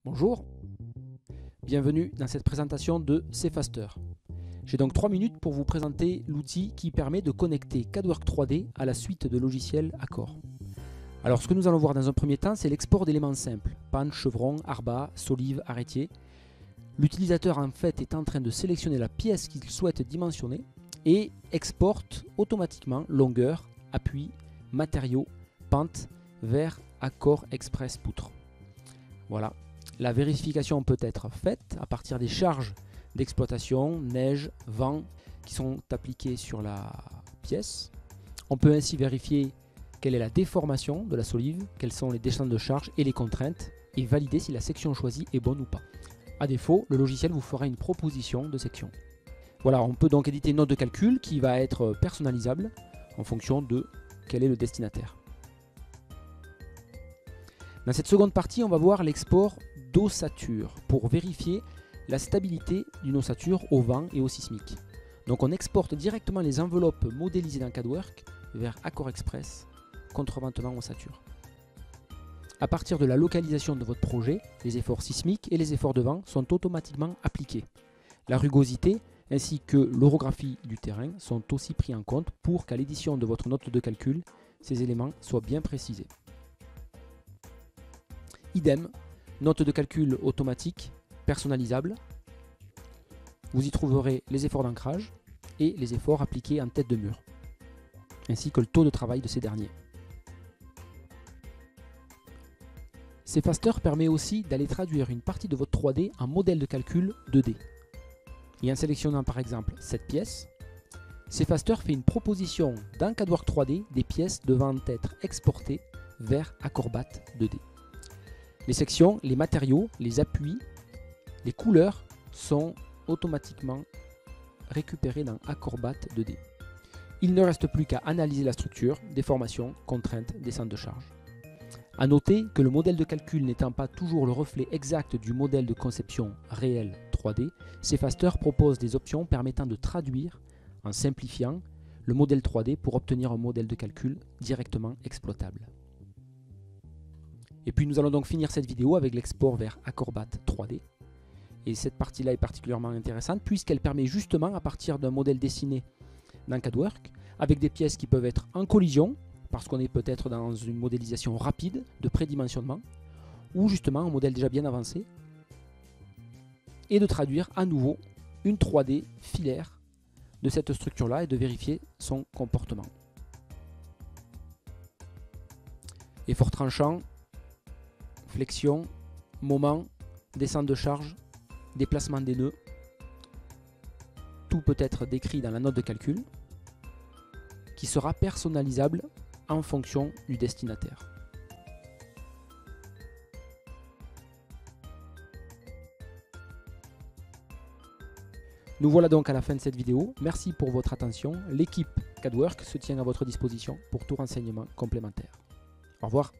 Bonjour, bienvenue dans cette présentation de Cfaster. J'ai donc 3 minutes pour vous présenter l'outil qui permet de connecter CADWORK 3D à la suite de logiciels Accor. Alors ce que nous allons voir dans un premier temps, c'est l'export d'éléments simples, panne, chevron, arbat, solive, arrêtier. L'utilisateur en fait est en train de sélectionner la pièce qu'il souhaite dimensionner et exporte automatiquement longueur, appui, matériaux, pente vers Accor Express Poutre. Voilà. La vérification peut être faite à partir des charges d'exploitation, neige, vent qui sont appliquées sur la pièce. On peut ainsi vérifier quelle est la déformation de la solive, quelles sont les descentes de charge et les contraintes et valider si la section choisie est bonne ou pas. A défaut, le logiciel vous fera une proposition de section. Voilà, on peut donc éditer une note de calcul qui va être personnalisable en fonction de quel est le destinataire. Dans cette seconde partie, on va voir l'export d'ossature pour vérifier la stabilité d'une ossature au vent et au sismique. Donc on exporte directement les enveloppes modélisées dans CADWORK vers Accor Express, contreventement ossature. À partir de la localisation de votre projet, les efforts sismiques et les efforts de vent sont automatiquement appliqués. La rugosité ainsi que l'orographie du terrain sont aussi pris en compte pour qu'à l'édition de votre note de calcul, ces éléments soient bien précisés. Idem, note de calcul automatique, personnalisable. Vous y trouverez les efforts d'ancrage et les efforts appliqués en tête de mur, ainsi que le taux de travail de ces derniers. Cfaster permet aussi d'aller traduire une partie de votre 3D en modèle de calcul 2D. Et en sélectionnant par exemple cette pièce, Cfaster fait une proposition dans CADWORK 3D des pièces devant être exportées vers Accorbat 2D. Les sections, les matériaux, les appuis, les couleurs sont automatiquement récupérés dans Accorbat 2D. Il ne reste plus qu'à analyser la structure, déformation, contraintes, descente de charge. A noter que le modèle de calcul n'étant pas toujours le reflet exact du modèle de conception réel 3D, Cfaster propose des options permettant de traduire, en simplifiant, le modèle 3D pour obtenir un modèle de calcul directement exploitable. Et puis nous allons donc finir cette vidéo avec l'export vers Accorbat 3D. Et cette partie-là est particulièrement intéressante puisqu'elle permet justement à partir d'un modèle dessiné dans CADWORK, avec des pièces qui peuvent être en collision, parce qu'on est peut-être dans une modélisation rapide de prédimensionnement, ou justement un modèle déjà bien avancé, et de traduire à nouveau une 3D filaire de cette structure-là et de vérifier son comportement. Effort tranchant, flexion, moment, descente de charge, déplacement des nœuds. Tout peut être décrit dans la note de calcul qui sera personnalisable en fonction du destinataire. Nous voilà donc à la fin de cette vidéo. Merci pour votre attention. L'équipe CADWORK se tient à votre disposition pour tout renseignement complémentaire. Au revoir.